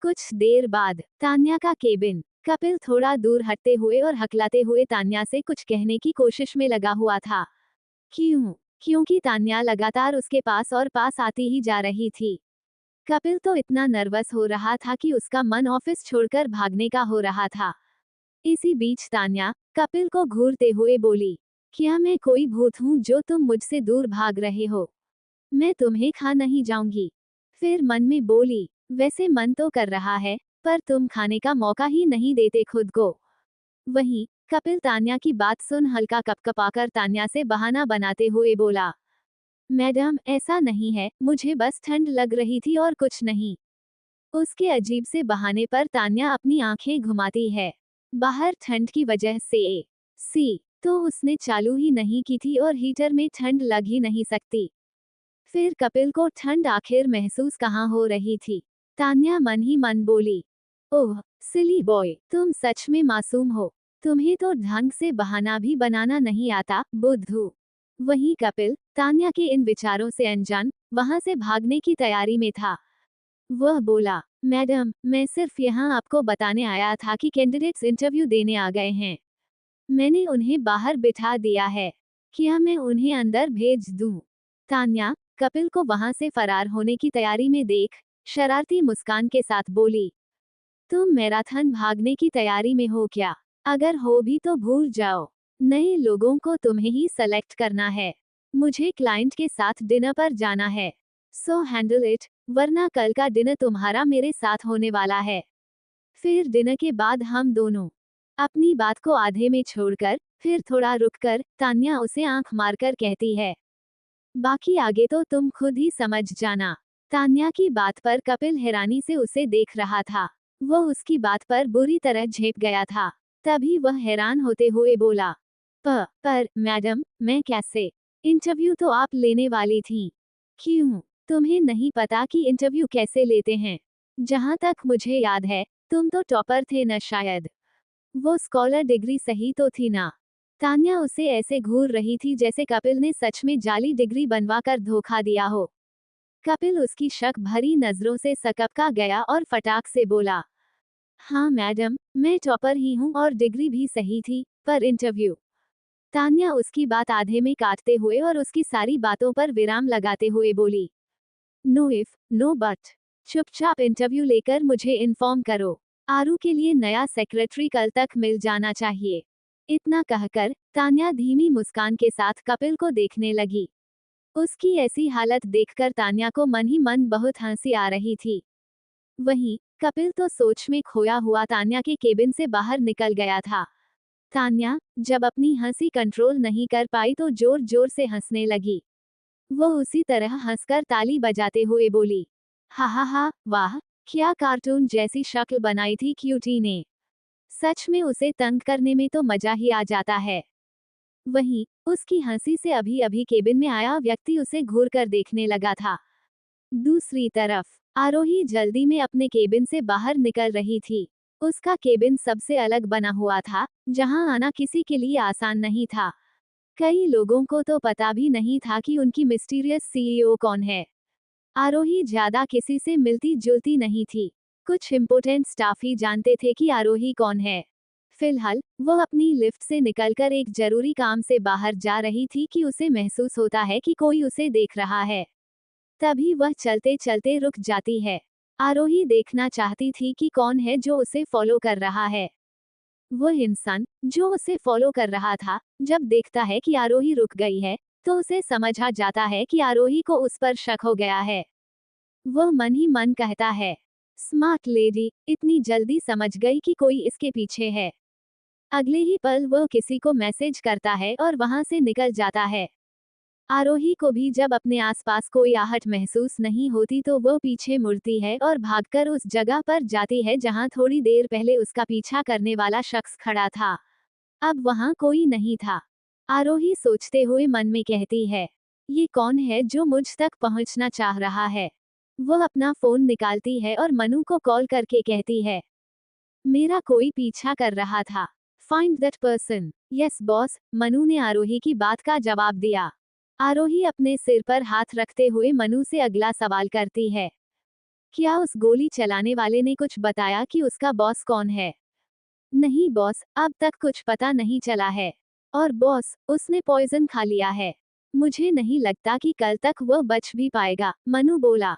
कुछ देर बाद तान्या का केबिन। कपिल थोड़ा दूर हटते हुए और हकलाते हुए तान्या से कुछ कहने की कोशिश में लगा हुआ था। क्यों? क्योंकि तान्या लगातार उसके पास और पास आती ही जा रही थी। कपिल तो इतना नर्वस हो रहा था कि उसका मन ऑफिस छोड़कर भागने का हो रहा था। इसी बीच तान्या कपिल को घूरते हुए बोली, क्या मैं कोई भूत हूँ जो तुम मुझसे दूर भाग रहे हो? मैं तुम्हें खा नहीं जाऊंगी। फिर मन में बोली, वैसे मन तो कर रहा है, पर तुम खाने का मौका ही नहीं देते खुद को। वहीं कपिल तान्या की बात सुन हल्का कपकपाकर तान्या से बहाना बनाते हुए बोला, मैडम ऐसा नहीं है, मुझे बस ठंड लग रही थी और कुछ नहीं। उसके अजीब से बहाने पर तान्या अपनी आंखें घुमाती है। बाहर ठंड की वजह से एसी तो उसने चालू ही नहीं की थी और हीटर में ठंड लग ही नहीं सकती। फिर कपिल को ठंड आखिर महसूस कहाँ हो रही थी। तान्या मन ही मन बोली, ओह सिली बॉय, तुम सच में मासूम हो। तुम्हें तो ढंग से बहाना भी बनाना नहीं आता, बुद्धू। वहीं कपिल तान्या के इन विचारों से अनजान वहां से भागने की तैयारी में था। वह बोला, मैडम मैं सिर्फ यहाँ आपको बताने आया था कि कैंडिडेट्स इंटरव्यू देने आ गए हैं। मैंने उन्हें बाहर बिठा दिया है। क्या मैं उन्हें अंदर भेज दूं? तान्या कपिल को वहां से फरार होने की तैयारी में देख शरारती मुस्कान के साथ बोली, तुम मैराथन भागने की तैयारी में हो क्या? अगर हो भी तो भूल जाओ। नए लोगों को तुम्हें ही सेलेक्ट करना है। मुझे क्लाइंट के साथ डिनर पर जाना है। सो हैंडल इट, वरना कल का डिनर तुम्हारा मेरे साथ होने वाला है। फिर डिनर के बाद हम दोनों। अपनी बात को आधे में छोड़कर फिर थोड़ा रुककर तान्या उसे आंख मारकर कहती है, बाकी आगे तो तुम खुद ही समझ जाना। तान्या की बात पर कपिल हैरानी से उसे देख रहा था। वह उसकी बात पर बुरी तरह झेप गया था। तभी वह हैरान होते हुए बोला, पर मैडम मैं कैसे? इंटरव्यू तो आप लेने वाली थी। क्यों? तुम्हें नहीं पता कि इंटरव्यू कैसे लेते हैं? जहां तक मुझे याद है तुम तो टॉपर थे न शायद। वो स्कॉलर डिग्री सही तो थी ना? तान्या उसे ऐसे घूर रही थी जैसे कपिल ने सच में जाली डिग्री बनवाकर धोखा दिया हो। कपिल उसकी शक भरी नजरों से सकपका गया और फटाक से बोला, हाँ मैडम मैं टॉपर ही हूँ और डिग्री भी सही थी, पर इंटरव्यू। तान्या उसकी बात आधे में काटते हुए और उसकी सारी बातों पर विराम लगाते हुए बोली, नो इफ नो बट। चुपचाप इंटरव्यू लेकर मुझे इन्फॉर्म करो। आरू के लिए नया सेक्रेटरी कल तक मिल जाना चाहिए। इतना कहकर तान्या धीमी मुस्कान के साथ कपिल को देखने लगी। उसकी ऐसी हालत देखकर तान्या को मन ही मन बहुत हंसी आ रही थी। वहीं कपिल तो सोच में खोया हुआ तान्या के केबिन से बाहर निकल गया था। तान्या जब अपनी हंसी कंट्रोल नहीं कर पाई तो जोर जोर से हंसने लगी। वो उसी तरह हंसकर ताली बजाते हुए बोली, हा हा हा, वाह, क्या कार्टून जैसी शक्ल बनाई थी क्यूटी ने। सच में उसे तंग करने में तो मजा ही आ जाता है। वहीं उसकी हंसी से अभी अभी केबिन में आया व्यक्ति उसे घूर कर देखने लगा था। दूसरी तरफ आरोही जल्दी में अपने केबिन से बाहर निकल रही थी। उसका केबिन सबसे अलग बना हुआ था, जहां आना किसी के लिए आसान नहीं था। कई लोगों को तो पता भी नहीं था कि उनकी मिस्टीरियस सीईओ कौन है। आरोही ज्यादा किसी से मिलती जुलती नहीं थी। कुछ इम्पोर्टेंट स्टाफ ही जानते थे कि आरोही कौन है। फिलहाल वह अपनी लिफ्ट से निकलकर एक जरूरी काम से बाहर जा रही थी कि उसे महसूस होता है कि कोई उसे देख रहा है। तभी वह चलते चलते रुक जाती है। आरोही देखना चाहती थी कि कौन है जो उसे फॉलो कर रहा है। वह इंसान जो उसे फॉलो कर रहा था, जब देखता है कि आरोही रुक गई है, तो उसे समझ आ जाता है कि आरोही को उस पर शक हो गया है। वह मन ही मन कहता है, स्मार्ट लेडी, इतनी जल्दी समझ गई कि कोई इसके पीछे है। अगले ही पल वह किसी को मैसेज करता है और वहां से निकल जाता है। आरोही को भी जब अपने आसपास कोई आहट महसूस नहीं होती तो वह पीछे मुड़ती है और भागकर उस जगह पर जाती है जहां थोड़ी देर पहले उसका पीछा करने वाला शख्स खड़ा था। अब वहां कोई नहीं था। आरोही सोचते हुए मन में कहती है, ये कौन है जो मुझ तक पहुंचना चाह रहा है? वह अपना फोन निकालती है और मनु को कॉल करके कहती है, मेरा कोई पीछा कर रहा था। Find that person. Yes boss, Manu ने आरोही की बात का जवाब दिया। आरोही अपने सिर पर हाथ रखते हुए मनु से अगला सवाल करती है, क्या उस गोली चलाने वाले ने कुछ बताया कि उसका बॉस कौन है? नहीं बॉस, अब तक कुछ पता नहीं चला है। और बॉस, उसने पॉइजन खा लिया है। मुझे नहीं लगता कि कल तक वह बच भी पाएगा, मनु बोला।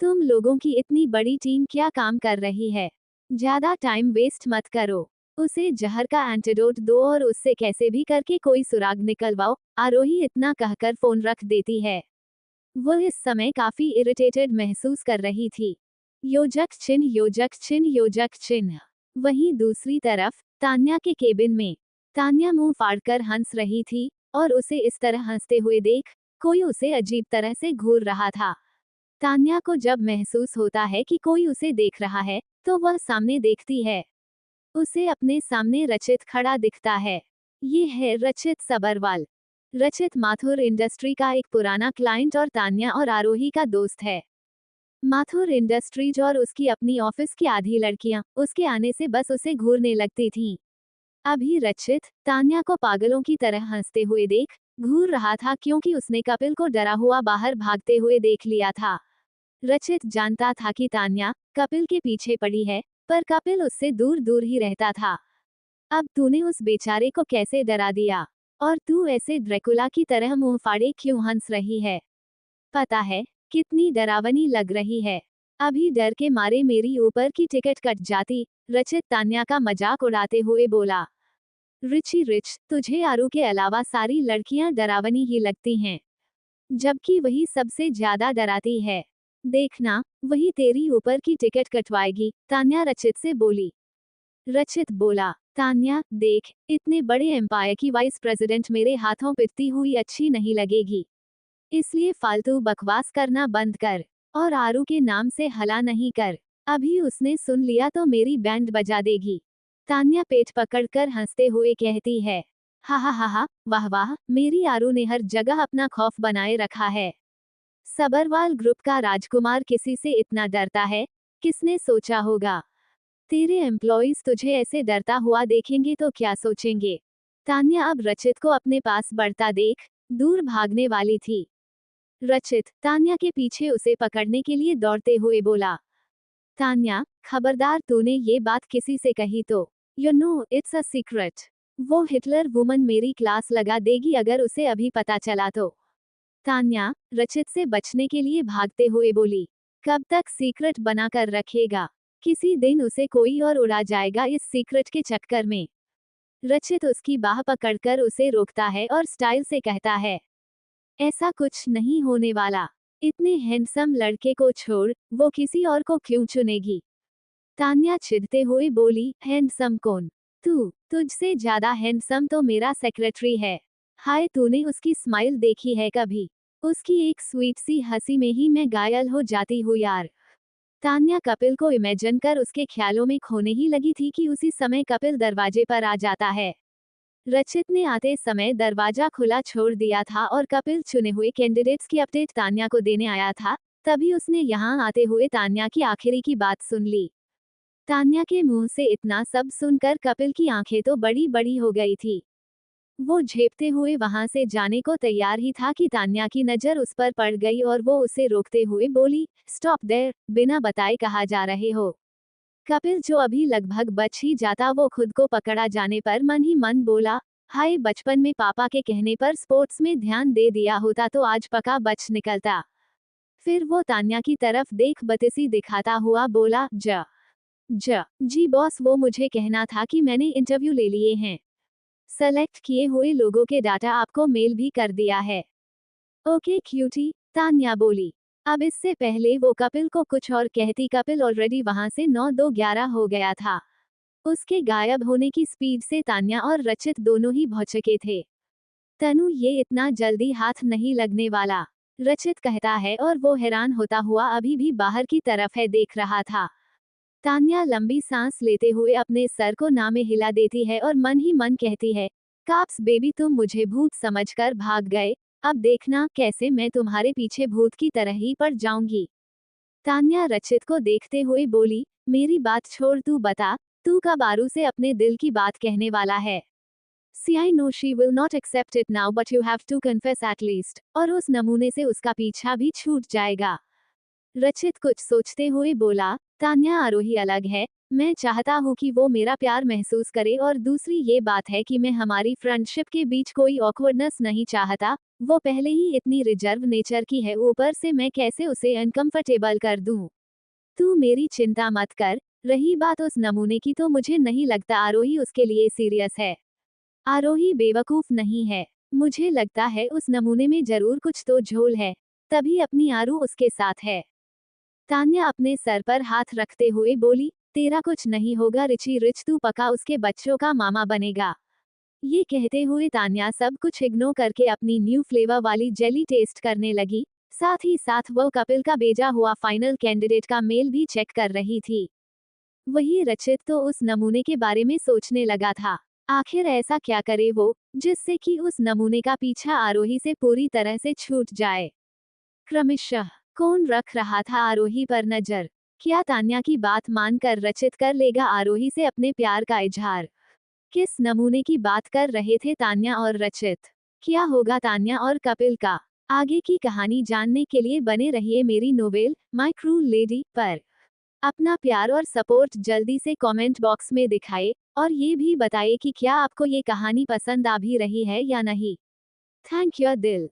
तुम लोगों की इतनी बड़ी टीम क्या काम कर रही है? ज्यादा टाइम वेस्ट मत करो। उसे जहर का एंटीडोट दो और उससे कैसे भी करके कोई सुराग निकलवाओ, आरोही इतना कहकर फोन रख देती है। वह इस समय काफी इरिटेटेड महसूस कर रही थी। योजक चिन्ह योजक चिन्ह योजक चिन्ह। वहीं दूसरी तरफ तान्या के केबिन में तान्या मुंह फाड़कर हंस रही थी और उसे इस तरह हंसते हुए देख कोई उसे अजीब तरह से घूर रहा था। तान्या को जब महसूस होता है कि कोई उसे देख रहा है तो वह सामने देखती है। उसे अपने सामने रचित खड़ा दिखता है। ये है रचित सबरवाल। रचित माथुर इंडस्ट्री का एक पुराना क्लाइंट और तान्या और आरोही का दोस्त है। माथुर इंडस्ट्रीज और उसकी अपनी ऑफिस की आधी लड़कियां उसके आने से बस उसे घूरने लगती थीं। अभी रचित तान्या को पागलों की तरह हंसते हुए देख घूर रहा था क्योंकि उसने कपिल को डरा हुआ बाहर भागते हुए देख लिया था। रचित जानता था कि तान्या कपिल के पीछे पड़ी है, पर कपिल उससे दूर दूर ही रहता था। अब तूने उस बेचारे को कैसे डरा दिया? और तू ऐसे ड्रैकुला की तरह मुंह फाड़े क्यों हंस रही है? पता है कितनी डरावनी लग रही है। अभी डर के मारे मेरी ऊपर की टिकट कट जाती, रचित तान्या का मजाक उड़ाते हुए बोला। रिची रिच, तुझे आरू के अलावा सारी लड़कियां डरावनी ही लगती हैं, जबकि वही सबसे ज्यादा डराती है। देखना, वही तेरी ऊपर की टिकट कटवाएगी, तान्या रचित से बोली। रचित बोला, तान्या देख, इतने बड़े एम्पायर की वाइस प्रेसिडेंट मेरे हाथों पिटती हुई अच्छी नहीं लगेगी, इसलिए फालतू बकवास करना बंद कर और आरू के नाम से हला नहीं कर। अभी उसने सुन लिया तो मेरी बैंड बजा देगी। तान्या पेट पकड़कर हंसते हुए कहती है। हा, वाह वाह, मेरी आरू ने हर जगह अपना खौफ बनाए रखा है। सबरवाल ग्रुप का राजकुमार किसी से इतना डरता है? किसने सोचा होगा? तेरे एम्प्लॉइज तुझे ऐसे डरता हुआ देखेंगे तो क्या सोचेंगे? तान्या अब रचित को अपने पास बढ़ता देख दूर भागने वाली थी। रचित तान्या के पीछे उसे पकड़ने के लिए दौड़ते हुए बोला। तान्या, खबरदार तूने ये बात किसी से कही तो, you know it's a secret. वो हिटलर वुमन मेरी क्लास लगा देगी अगर उसे अभी पता चला तो। तान्या रचित से बचने के लिए भागते हुए बोली। कब तक सीक्रेट बना कर रखेगा? किसी दिन उसे कोई और उड़ा जाएगा इस सीक्रेट के चक्कर में। रचित उसकी बाह पकड़कर उसे रोकता है और स्टाइल से कहता है, ऐसा कुछ नहीं होने वाला। इतने हैंडसम लड़के को छोड़ वो किसी और को क्यों चुनेगी? तान्या चिढ़ते हुए बोली, हैंडसम कौन? तुझसे ज्यादा हैंडसम तो मेरा सेक्रेटरी है। हाय, तूने उसकी स्माइल देखी है कभी? उसकी एक स्वीट सी हंसी में ही मैं घायल हो जाती हूँ यार। तान्या कपिल को इमेजिन कर उसके ख्यालों में खोने ही लगी थी कि उसी समय कपिल दरवाजे पर आ जाता है। रचित ने आते समय दरवाजा खुला छोड़ दिया था और कपिल चुने हुए कैंडिडेट्स की अपडेट तान्या को देने आया था, तभी उसने यहाँ आते हुए तान्या की आखिरी की बात सुन ली। तान्या के मुंह से इतना सब सुनकर कपिल की आंखें तो बड़ी बड़ी हो गई थी। वो झेपते हुए वहां से जाने को तैयार ही था कि तान्या की नजर उस पर पड़ गई और वो उसे रोकते हुए बोली, स्टॉप देयर, बिना बताए कहाँ जा रहे हो? कपिल जो अभी लगभग बच ही जाता वो खुद को पकड़ा जाने पर मन ही मन बोला, हाय, बचपन में पापा के कहने पर स्पोर्ट्स में ध्यान दे दिया होता तो आज पक्का बच निकलता। फिर वो तान्या की तरफ देख बतिसी दिखाता हुआ बोला, जी बॉस, वो मुझे कहना था कि मैंने इंटरव्यू ले लिए हैं। सेलेक्ट किए हुए लोगों के डाटा आपको मेल भी कर दिया है। ओके क्यूटी, तान्या बोली। अब इससे पहले वो कपिल को कुछ और कहती कपिल ऑलरेडी वहां से 9-2-11 हो गया था। उसके गायब होने की स्पीड से तान्या और रचित दोनों ही भौचके थे। तनु, ये इतना जल्दी हाथ नहीं लगने वाला, रचित कहता है और वो हैरान होता हुआ अभी भी बाहर की तरफ है देख रहा था। तान्या लंबी सांस लेते हुए अपने सर को ना में हिला देती है और मन ही मन कहती है, काप्स बेबी, तुम मुझे भूत समझकर भाग गए, अब देखना कैसे मैं तुम्हारे पीछे भूत की तरह ही पड़ जाऊंगी। तान्या रचित को देखते हुए बोली, मेरी बात छोड़, तू बता, तू कब आरू से अपने दिल की बात कहने वाला है? See, I know she will not accept it now, but you have to confess at least, और उस नमूने से उसका पीछा भी छूट जाएगा। रचित कुछ सोचते हुए बोला, तान्या आरोही अलग है, मैं चाहता हूँ कि वो मेरा प्यार महसूस करे और दूसरी ये बात है कि मैं हमारी फ्रेंडशिप के बीच कोई ऑकवर्डनेस नहीं चाहता, वो पहले ही इतनी रिजर्व नेचर की है, ऊपर से मैं कैसे उसे अनकंफर्टेबल कर दूँ। तू मेरी चिंता मत कर, रही बात उस नमूने की तो मुझे नहीं लगता आरोही उसके लिए सीरियस है। आरोही बेवकूफ नहीं है। मुझे लगता है उस नमूने में जरूर कुछ तो झोल है, तभी अपनी आरू उसके साथ है। तान्या अपने सर पर हाथ रखते हुए बोली, तेरा कुछ नहीं होगा रिची रिच, तू पक्का उसके बच्चों का मामा बनेगा। ये कहते हुए तान्या सब कुछ इग्नोर करके अपनी न्यू फ्लेवर वाली जेली टेस्ट करने लगी, साथ ही साथ वो कपिल का भेजा हुआ फाइनल कैंडिडेट का मेल भी चेक कर रही थी। वही रचित तो उस नमूने के बारे में सोचने लगा था। आखिर ऐसा क्या करे वो, जिससे कि उस नमूने का पीछा आरोही से पूरी तरह से छूट जाए। क्रमशः कौन रख रहा था आरोही पर नजर? क्या तान्या की बात मानकर रचित कर लेगा आरोही से अपने प्यार का इजहार? किस नमूने की बात कर रहे थे तान्या और रचित? क्या होगा तान्या और कपिल का? आगे की कहानी जानने के लिए बने रहिए मेरी नोवेल माय क्रूल लेडी पर। अपना प्यार और सपोर्ट जल्दी से कमेंट बॉक्स में दिखाएं और ये भी बताइए कि क्या आपको ये कहानी पसंद आ भी रही है या नहीं। थैंक यू दिल।